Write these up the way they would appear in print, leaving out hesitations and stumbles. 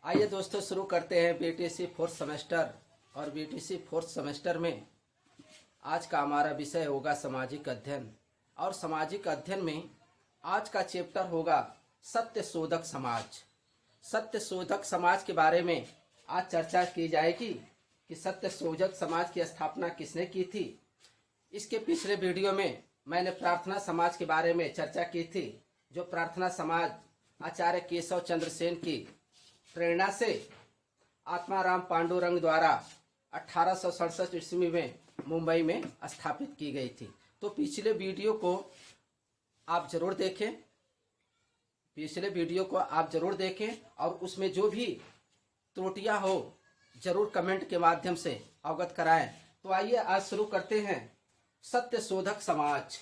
आइए दोस्तों शुरू करते हैं बीटीसी फोर्थ सेमेस्टर। और बीटीसी फोर्थ सेमेस्टर में आज का हमारा विषय होगा सामाजिक अध्ययन। और सामाजिक अध्ययन में आज का चैप्टर होगा सत्य शोधक समाज। सत्य शोधक समाज के बारे में आज चर्चा की जाएगी कि सत्य शोधक समाज की स्थापना किसने की थी। इसके पिछले वीडियो में मैंने प्रार्थना समाज के बारे में चर्चा की थी, जो प्रार्थना समाज आचार्य केशव चंद्र सेन की प्रेरणा से आत्माराम पांडुरंग द्वारा 1867 ईस्वी में मुंबई में स्थापित की गई थी। तो पिछले वीडियो को आप जरूर देखें, और उसमें जो भी त्रुटियां हो जरूर कमेंट के माध्यम से अवगत कराएं। तो आइए आज शुरू करते हैं सत्य शोधक समाज।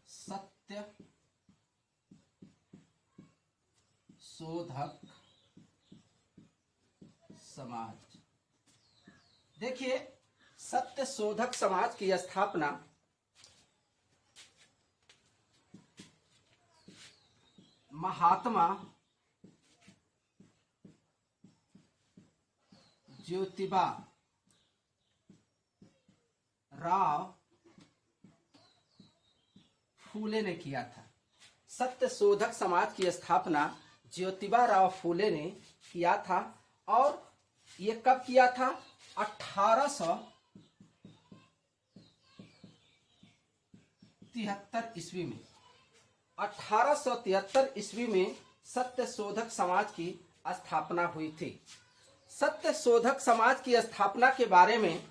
सत्य शोधक समाज। देखिए, सत्य शोधक समाज की स्थापना महात्मा ज्योतिबा राव फूले ने किया था। सत्य शोधक समाज की स्थापना ज्योतिबा राव फूले ने किया था। और ये कब किया था? 1873 ईस्वी में। 1873 ईस्वी में सत्य शोधक समाज की स्थापना हुई थी। सत्य शोधक समाज की स्थापना के बारे में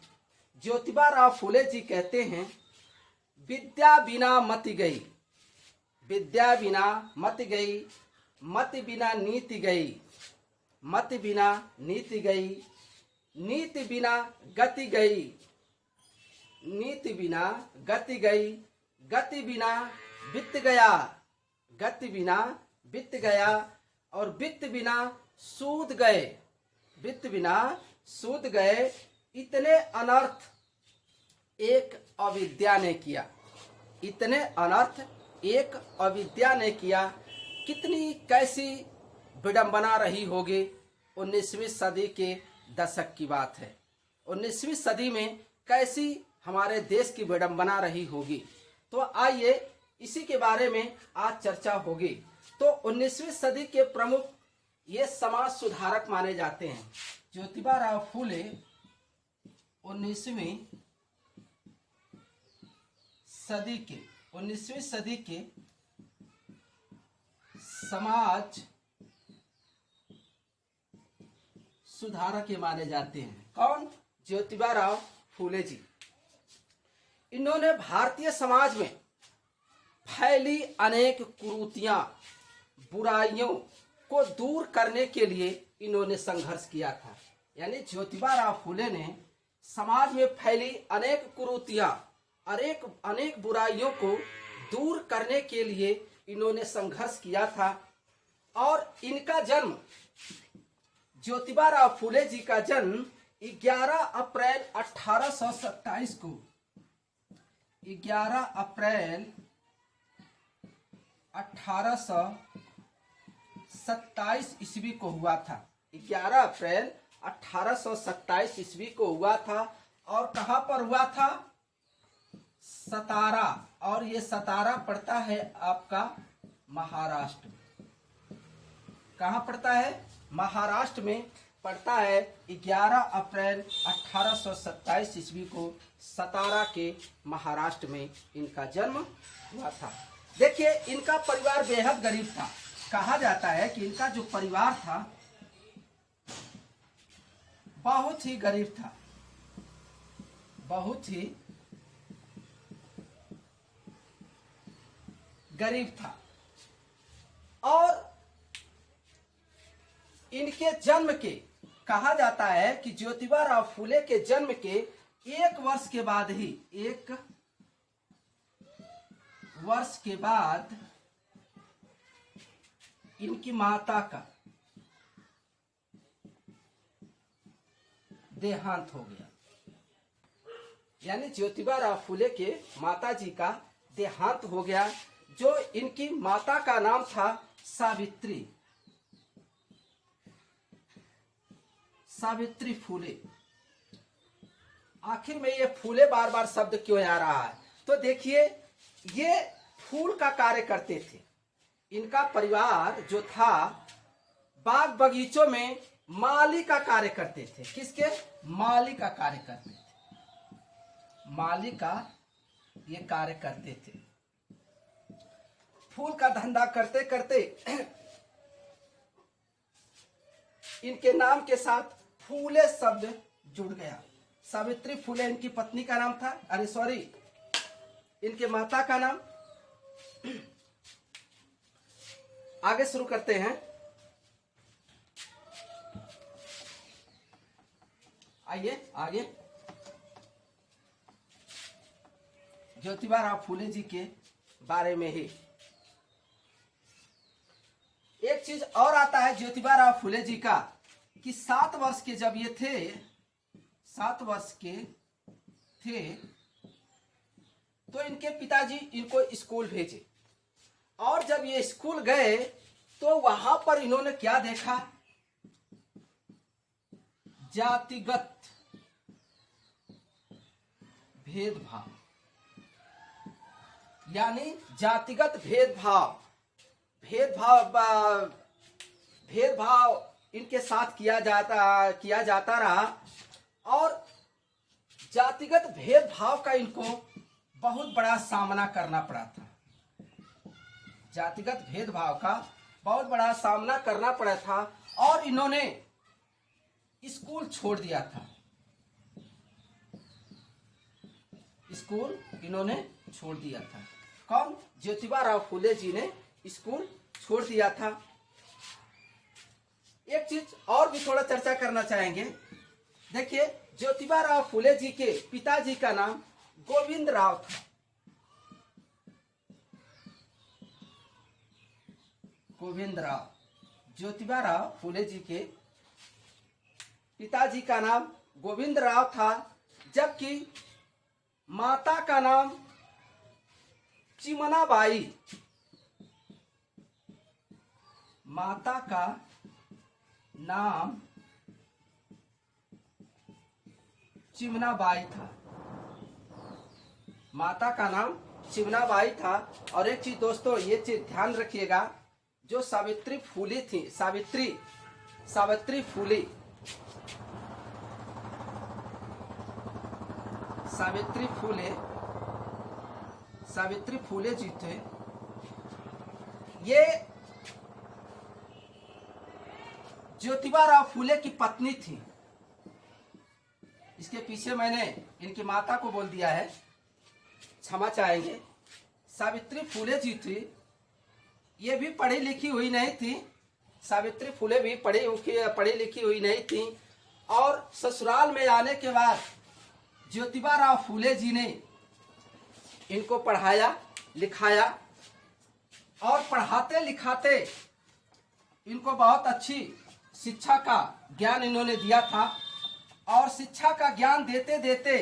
ज्योतिबा राव फूले जी कहते हैं, विद्या बिना मति गई, विद्या बिना मति गई, मति बिना नीति गई, मति बिना नीति गई, नीति बिना गति गई, नीति बिना गति गई, गति बिना वित्त गया, गति बिना वित्त गया, और वित्त बिना सूद गए, वित्त बिना सूद गए। इतने अनर्थ एक अविद्या ने किया, इतने अनर्थ एक अविद्या ने किया। कितनी कैसी विडंबना रही होगी। 19वीं सदी के दशक की बात है। 19वीं सदी में कैसी हमारे देश की विडंबना रही होगी। तो आइए इसी के बारे में आज चर्चा होगी। तो 19वीं सदी के प्रमुख ये समाज सुधारक माने जाते हैं। ज्योतिबा राव फूले 19वीं सदी के समाज सुधारक ये माने जाते हैं। कौन? ज्योतिबा राव फूले जी। इन्होंने भारतीय समाज में फैली अनेक कुरीतियां, बुराइयों को दूर करने के लिए इन्होंने संघर्ष किया था। यानी ज्योतिबा राव फूले ने समाज में फैली अनेक कुरीतियां, अनेक बुराइयों को दूर करने के लिए इन्होंने संघर्ष किया था। और इनका जन्म, ज्योतिबा राव फूले जी का जन्म 11 अप्रैल 1827 को, 11 अप्रैल 1827 ईस्वी को हुआ था। 11 अप्रैल 1827 ईस्वी को हुआ था। और कहाँ पर हुआ था? सतारा। और ये सतारा पड़ता है आपका महाराष्ट्र। कहाँ पड़ता है? महाराष्ट्र में पड़ता है। 11 अप्रैल 1827 ईस्वी को सतारा के महाराष्ट्र में इनका जन्म हुआ था। देखिए, इनका परिवार बेहद गरीब था। कहा जाता है कि इनका जो परिवार था बहुत ही गरीब था, बहुत ही गरीब था। और इनके जन्म के, कहा जाता है कि ज्योतिबा राव फूले के जन्म के 1 वर्ष के बाद ही, 1 वर्ष के बाद इनकी माता का देहांत हो गया। यानी ज्योतिबा राव फूले के माता जी का देहांत हो गया। जो इनकी माता का नाम था सावित्री। सावित्री फूले। आखिर में ये फूले बार बार शब्द क्यों आ रहा है? तो देखिए, ये फूल का कार्य करते थे। इनका परिवार जो था बाग बगीचों में माली का कार्य करते थे। किसके? माली का कार्य करते थे। माली का ये कार्य करते थे। फूल का धंधा करते करते इनके नाम के साथ फूले शब्द जुड़ गया। सावित्री फूले इनकी पत्नी का नाम था, अरे सॉरी, इनके माता का नाम। आगे शुरू करते हैं। आइए आगे ज्योतिबा फूले जी के बारे में ही एक चीज और आता है ज्योतिबा फूले जी का, कि 7 वर्ष के जब ये थे, 7 वर्ष के थे तो इनके पिताजी इनको स्कूल भेजे। और जब ये स्कूल गए तो वहां पर इन्होंने क्या देखा? जातिगत भेदभाव, यानी जातिगत भेदभाव इनके साथ किया जाता रहा। और जातिगत भेदभाव का इनको बहुत बड़ा सामना करना पड़ा था। जातिगत भेदभाव का बहुत बड़ा सामना करना पड़ा था और इन्होंने स्कूल छोड़ दिया था। स्कूल इन्होंने छोड़ दिया था। कौन? ज्योतिबा फूले जी ने स्कूल छोड़ दिया था। एक चीज और भी थोड़ा चर्चा करना चाहेंगे। देखिए, ज्योतिबा फूले जी के पिताजी का नाम गोविंद राव था। गोविंद राव, ज्योतिबा फूले जी के पिताजी का नाम गोविंद राव था, जबकि माता का नाम चिमनाबाई। माता का नाम चिमनाबाई था। माता का नाम चिमनाबाई था। और एक चीज दोस्तों, ये चीज ध्यान रखिएगा, जो सावित्री फूले थी, सावित्री फूले, सावित्री फूले जी थे, ये ज्योतिबा फूले की पत्नी थी। इसके पीछे मैंने इनकी माता को बोल दिया है, क्षमा चाहेंगे। सावित्री फूले जी थी, ये भी पढ़ी लिखी हुई नहीं थी। सावित्री फूले भी पढ़ी लिखी हुई नहीं थी। और ससुराल में आने के बाद ज्योतिबा फूले जी ने इनको पढ़ाया लिखाया और पढ़ाते लिखाते इनको बहुत अच्छी शिक्षा का ज्ञान इन्होंने दिया था। और शिक्षा का ज्ञान देते देते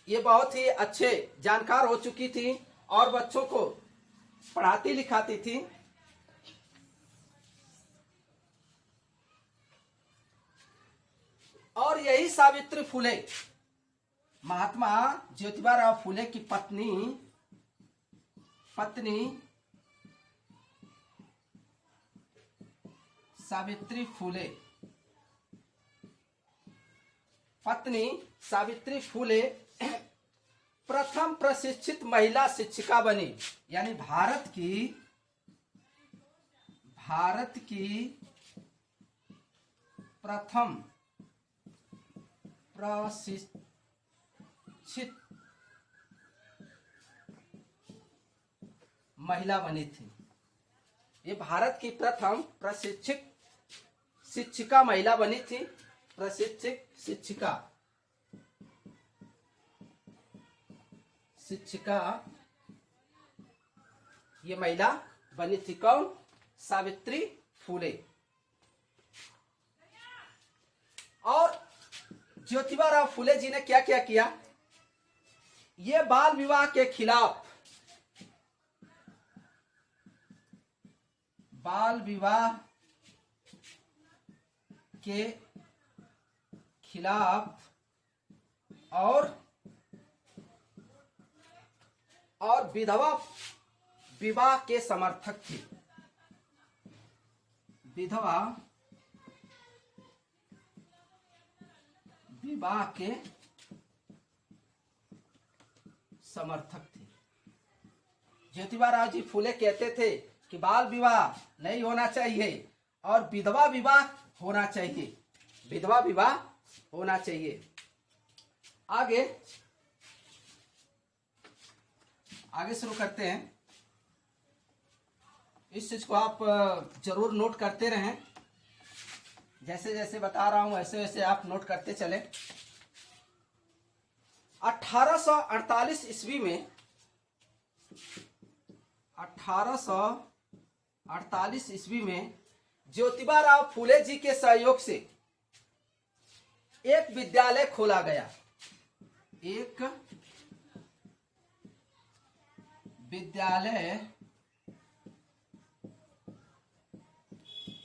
ये बहुत ही अच्छे जानकार हो चुकी थी और बच्चों को पढ़ाती लिखाती थी। और यही सावित्री फूले, महात्मा ज्योतिबा फूले की पत्नी सावित्री फूले प्रथम प्रशिक्षित महिला शिक्षिका बनी। यानी भारत की प्रथम प्रशिक्षित महिला बनी थी। ये भारत की प्रथम प्रशिक्षित शिक्षिका महिला बनी थी। प्रशिक्षित शिक्षिका ये महिला बनी थी। कौन? सावित्री फूले। और ज्योतिबा फूले जी ने क्या क्या किया? ये बाल विवाह के खिलाफ, बाल विवाह के खिलाफ और विधवा विवाह के समर्थक थे। विधवा विवाह के समर्थक थे। ज्योतिबा जी फूले कहते थे कि बाल विवाह नहीं होना चाहिए और विधवा विवाह होना चाहिए, विधवा विवाह होना चाहिए। आगे शुरू करते हैं। इस चीज को आप जरूर नोट करते रहें, जैसे जैसे बता रहा हूं वैसे वैसे आप नोट करते चले। 1848 ईस्वी में 1848 ईस्वी में ज्योतिबा राव फूले जी के सहयोग से एक विद्यालय खोला गया। एक विद्यालय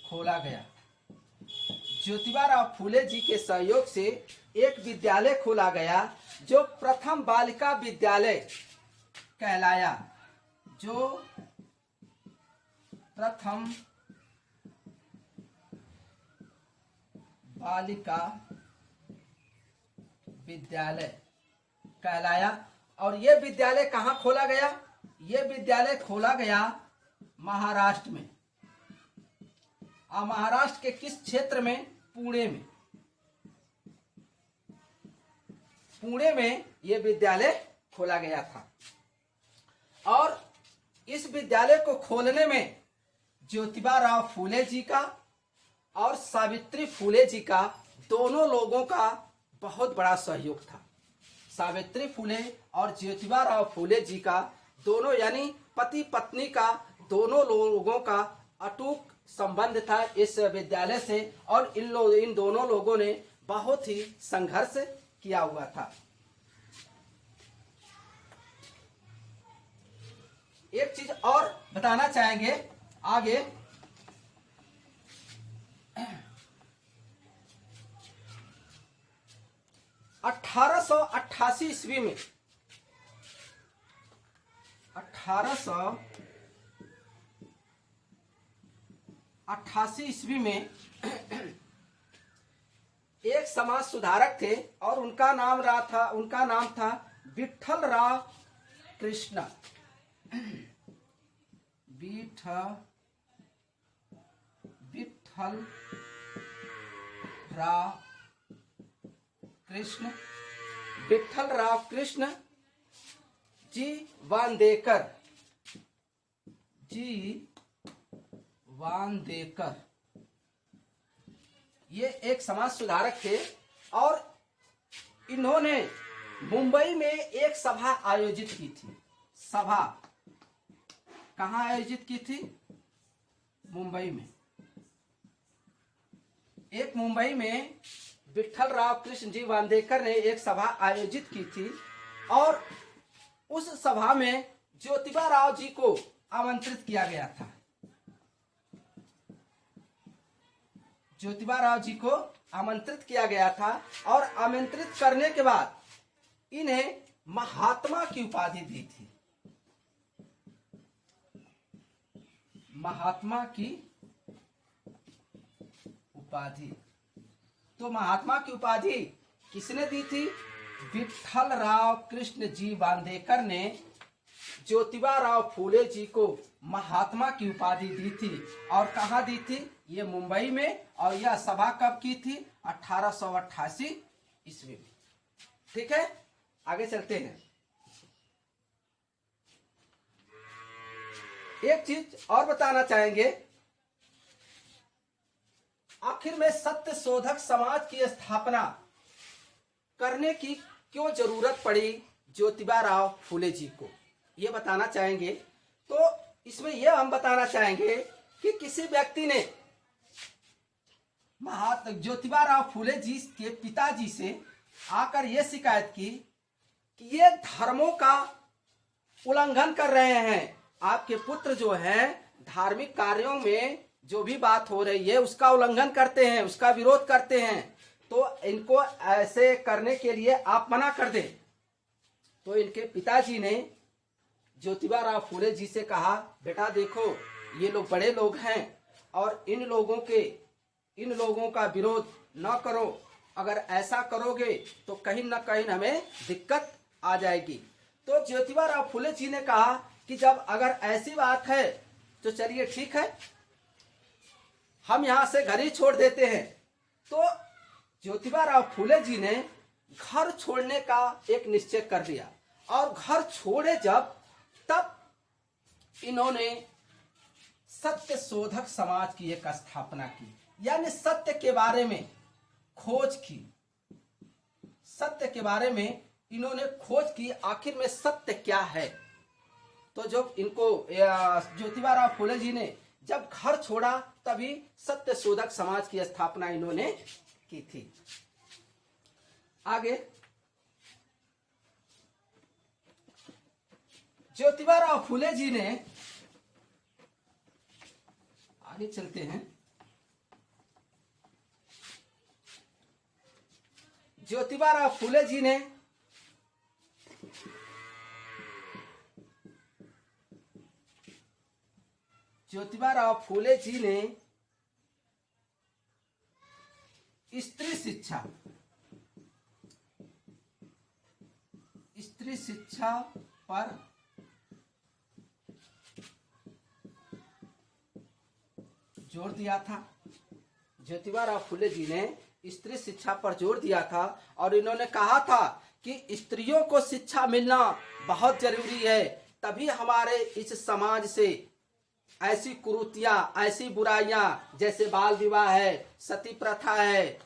खोला गया। ज्योतिबा राव फूले जी के सहयोग से एक विद्यालय खोला गया जो प्रथम बालिका विद्यालय कहलाया। जो प्रथम बालिका विद्यालय कहलाया। और यह विद्यालय कहाँ खोला गया? यह विद्यालय खोला गया महाराष्ट्र में। महाराष्ट्र के किस क्षेत्र में? पुणे में। पुणे में यह विद्यालय खोला गया था। और इस विद्यालय को खोलने में ज्योतिबा राव फूले जी का और सावित्री फूले जी का, दोनों लोगों का बहुत बड़ा सहयोग था। सावित्री फूले और ज्योतिबा राव फूले जी का दोनों यानी पति पत्नी का, दोनों लोगों का अटूट संबंध था इस विद्यालय से। और इन दोनों लोगों ने बहुत ही संघर्ष किया हुआ था। एक चीज और बताना चाहेंगे आगे। 1888 ईस्वी में 1888 ईस्वी में एक समाज सुधारक थे और उनका नाम था विठल राव कृष्ण। विठल राव कृष्ण जी वांदेकर ये एक समाज सुधारक थे। और इन्होंने मुंबई में एक सभा आयोजित की थी। सभा कहाँ आयोजित की थी? मुंबई में। मुंबई में विठल राव कृष्ण जी वांदेकर ने एक सभा आयोजित की थी और उस सभा में ज्योतिबा राव जी को आमंत्रित किया गया था। ज्योतिबा राव जी को आमंत्रित किया गया था और आमंत्रित करने के बाद इन्हें महात्मा की उपाधि दी थी। महात्मा की उपाधि। तो महात्मा की उपाधि किसने दी थी? विठल राव कृष्ण जी वांदेकर ने ज्योतिबा राव फूले जी को महात्मा की उपाधि दी थी। और कहाँ दी थी? ये मुंबई में। और यह सभा कब की थी? 1888 ईस्वी में। ठीक है, आगे चलते हैं। एक चीज और बताना चाहेंगे, आखिर में सत्य शोधक समाज की स्थापना करने की क्यों जरूरत पड़ी ज्योतिबा राव फूले जी को, ये बताना चाहेंगे। तो इसमें यह हम बताना चाहेंगे कि किसी व्यक्ति ने ज्योतिबा राव फूले जी के पिताजी से आकर यह शिकायत की कि ये धर्मों का उल्लंघन कर रहे हैं। आपके पुत्र जो हैं धार्मिक कार्यों में जो भी बात हो रही है उसका उल्लंघन करते हैं, उसका विरोध करते हैं। तो इनको ऐसे करने के लिए आप मना कर दें। तो इनके पिताजी ने ज्योतिबा राव फूले जी से कहा, बेटा देखो ये लोग बड़े लोग हैं और इन लोगों का विरोध न करो, अगर ऐसा करोगे तो कहीं न कहीं हमें दिक्कत आ जाएगी। तो ज्योतिबा राव फूले जी ने कहा कि जब अगर ऐसी बात है तो चलिए ठीक है, हम यहां से घर ही छोड़ देते हैं। तो ज्योतिबा राव फूले जी ने घर छोड़ने का एक निश्चय कर लिया और घर छोड़े जब, तब इन्होंने सत्य शोधक समाज की एक स्थापना की, यानी सत्य के बारे में खोज की। सत्य के बारे में इन्होंने खोज की, आखिर में सत्य क्या है। तो जब इनको ज्योतिबा राव फूले जी ने जब घर छोड़ा तभी सत्य शोधक समाज की स्थापना इन्होंने की थी। आगे ज्योतिबा राव फूले जी ने, आगे चलते हैं, ज्योतिबा राव फूले जी ने स्त्री शिक्षा पर जोर दिया था। ज्योतिबा राव फूले जी ने स्त्री शिक्षा पर जोर दिया था और इन्होंने कहा था कि स्त्रियों को शिक्षा मिलना बहुत जरूरी है, तभी हमारे इस समाज से ऐसी कुरीतियां, ऐसी बुराइयां जैसे बाल विवाह है, सती प्रथा है,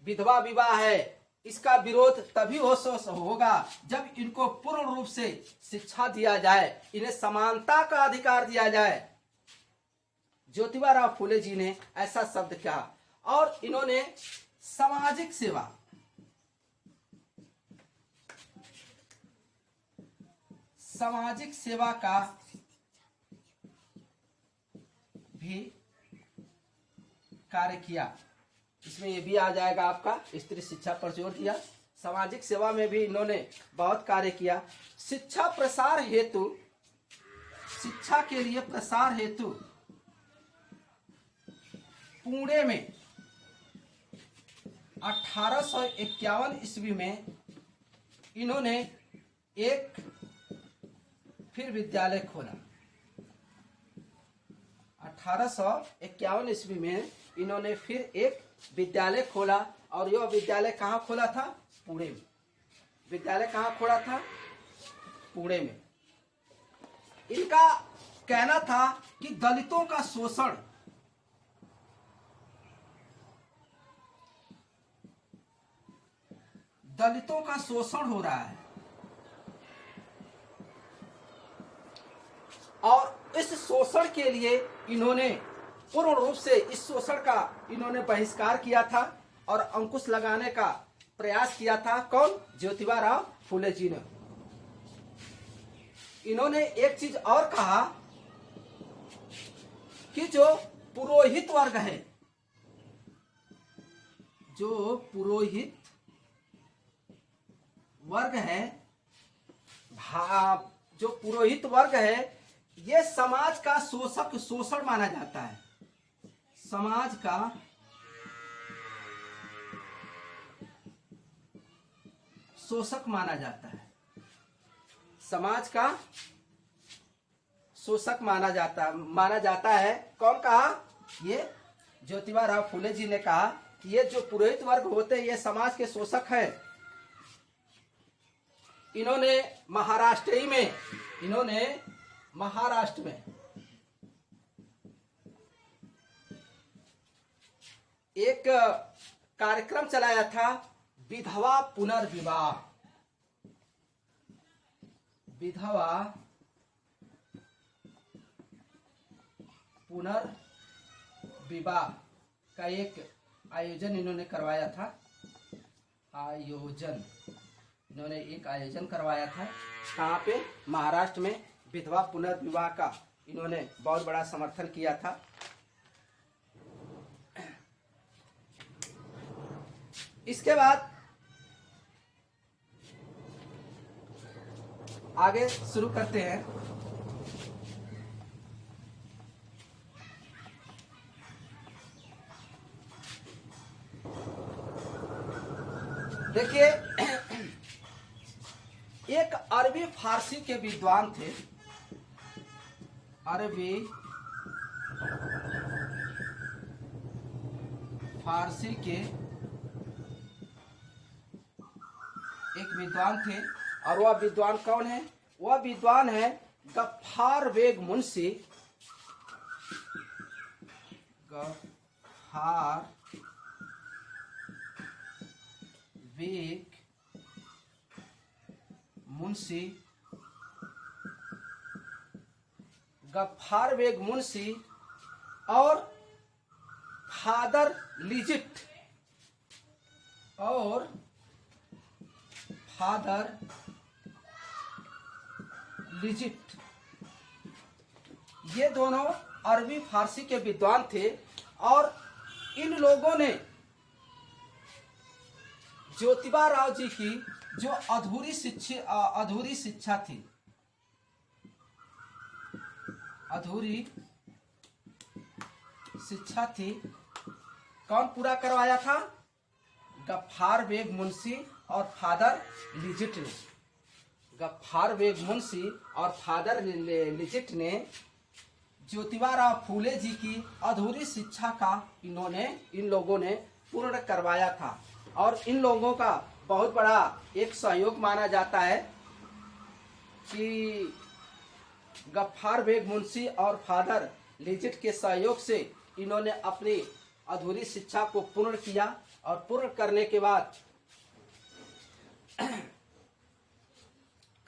विधवा विवाह है, इसका विरोध तभी होगा जब इनको पूर्ण रूप से शिक्षा दिया जाए, इन्हें समानता का अधिकार दिया जाए। ज्योतिबा राव फूले जी ने ऐसा शब्द कहा और इन्होंने सामाजिक सेवा का भी कार्य किया। इसमें ये भी आ जाएगा आपका, स्त्री शिक्षा पर जोर दिया, सामाजिक सेवा में भी इन्होंने बहुत कार्य किया। शिक्षा के लिए प्रसार हेतु पुणे में 1851 ईस्वी में इन्होंने एक फिर विद्यालय खोला। 1851 ईस्वी में इन्होंने फिर एक विद्यालय खोला और यह विद्यालय कहाँ खोला था? पुणे में। विद्यालय कहाँ खोला था? पुणे में। इनका कहना था कि दलितों का शोषण हो रहा है और इस शोषण के लिए इन्होंने पूर्ण रूप से इस शोषण का इन्होंने बहिष्कार किया था और अंकुश लगाने का प्रयास किया था। कौन? ज्योतिबा राव फूले जी ने। इन्होंने एक चीज और कहा कि जो पुरोहित वर्ग है, जो पुरोहित वर्ग है ये समाज का शोषण माना जाता है। समाज का शोषक माना जाता है। समाज का शोषक माना जाता है। कौन कहा? ये ज्योतिबा राव फूले जी ने कहा कि ये जो पुरोहित वर्ग होते हैं ये समाज के शोषक हैं। इन्होंने महाराष्ट्र में एक कार्यक्रम चलाया था, विधवा पुनर्विवाह का एक आयोजन इन्होंने करवाया था। इन्होंने एक आयोजन करवाया था। कहाँ पे? महाराष्ट्र में। विधवा पुनर्विवाह का इन्होंने बहुत बड़ा समर्थन किया था। इसके बाद आगे शुरू करते हैं। देखिए, एक अरबी फारसी के विद्वान थे। अरबी फारसी के एक विद्वान थे, और वह विद्वान कौन है? वह विद्वान है गफ्फार बेग मुंशी। गफ्फार बेग मुंशी। गफ्फार बेग मुंशी और फादर लिजिट और फादर लिजिट, ये दोनों अरबी फारसी के विद्वान थे। और इन लोगों ने ज्योतिबा राव जी की जो अधूरी शिक्षा थी, अधूरी शिक्षा थी, कौन पूरा करवाया था? गफ्फार बेग मुंशी और फादर लिजिट ने। गफ्फार बेग मुंशी और फादर लिजिट ने ज्योतिबा राव फूले जी की अधूरी शिक्षा का इन लोगों ने पूर्ण करवाया था। और इन लोगों का बहुत बड़ा एक सहयोग माना जाता है कि गफ्फार बेग मुंशी और फादर लिजिट के सहयोग से इन्होंने अपनी अधूरी शिक्षा को पूर्ण किया। और पूर्ण करने के बाद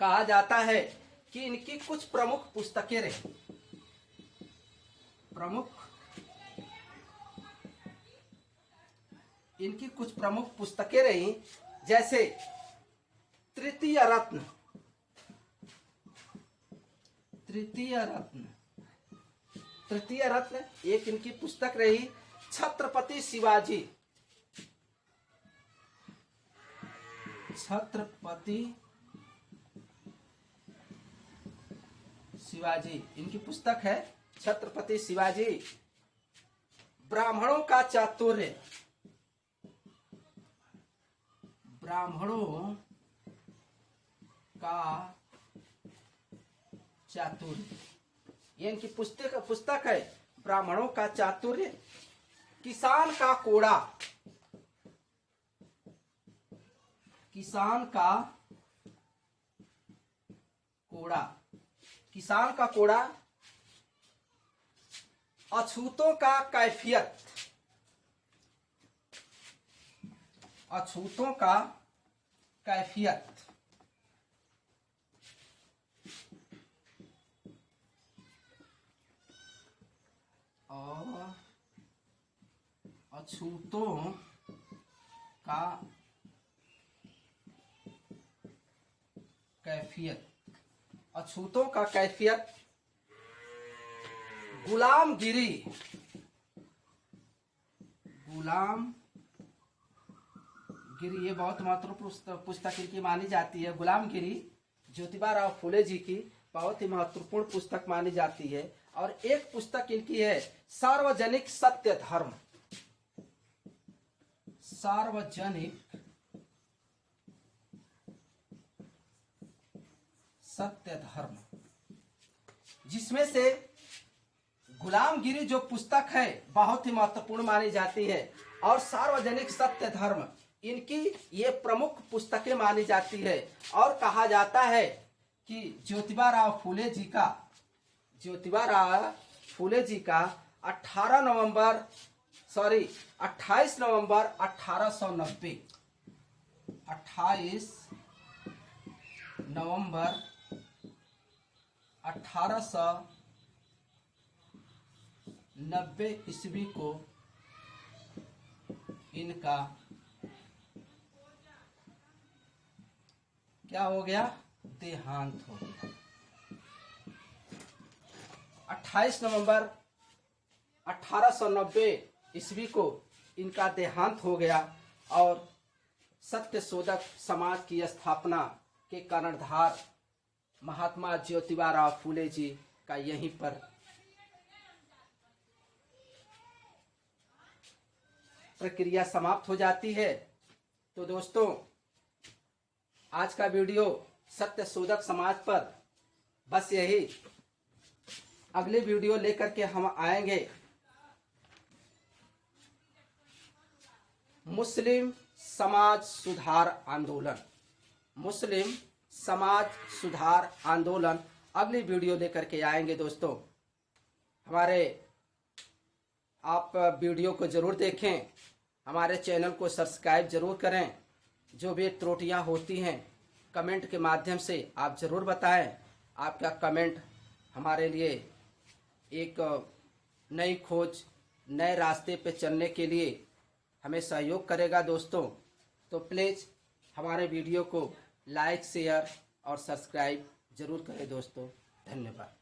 कहा जाता है कि इनकी कुछ प्रमुख पुस्तकें रही। इनकी कुछ प्रमुख पुस्तकें रही, जैसे तृतीय रत्न। तृतीय रत्न एक इनकी पुस्तक रही। छत्रपति शिवाजी। छत्रपति शिवाजी इनकी पुस्तक है। छत्रपति शिवाजी। ब्राह्मणों का चातुर्य। ब्राह्मणों का चातुर्य, ये इनकी पुस्तक है। ब्राह्मणों का चातुर्य। किसान का कोड़ा। किसान का कोड़ा। किसान का कोड़ा। अछूतों का कैफियत। अछूतों का कैफियत। और अछूतों का कैफियत। अछूतों का कैफियत। गुलामगिरी। गुलामगिरी ये बहुत महत्वपूर्ण पुस्तक इनकी मानी जाती है। गुलामगिरी ज्योतिबा राव फूले जी की बहुत ही महत्वपूर्ण पुस्तक मानी जाती है। और एक पुस्तक इनकी है सार्वजनिक सत्य धर्म। सार्वजनिक सत्य धर्म, जिसमें से गुलामगिरी जो पुस्तक है बहुत ही महत्वपूर्ण मानी जाती है। और सार्वजनिक सत्य धर्म इनकी ये प्रमुख पुस्तकें मानी जाती है। और कहा जाता है कि ज्योतिबा राव फूले जी का 28 नवंबर 1890 28 नवंबर 1890 ईस्वी को इनका क्या हो गया? देहांत हो गया। 28 नवंबर 1890 ईस्वी को इनका देहांत हो गया। और सत्य शोधक समाज की स्थापना के कर्णधार महात्मा ज्योतिबा फूले जी का यहीं पर प्रक्रिया समाप्त हो जाती है। तो दोस्तों, आज का वीडियो सत्य शोधक समाज पर बस यही। अगले वीडियो लेकर के हम आएंगे मुस्लिम समाज सुधार आंदोलन। मुस्लिम समाज सुधार आंदोलन अगली वीडियो लेकर के आएंगे दोस्तों। हमारे आप वीडियो को जरूर देखें, हमारे चैनल को सब्सक्राइब जरूर करें। जो भी त्रुटियां होती हैं कमेंट के माध्यम से आप जरूर बताएं। आपका कमेंट हमारे लिए एक नई खोज, नए रास्ते पे चलने के लिए हमें सहयोग करेगा दोस्तों। तो प्लीज़ हमारे वीडियो को लाइक, शेयर और सब्सक्राइब जरूर करें दोस्तों। धन्यवाद।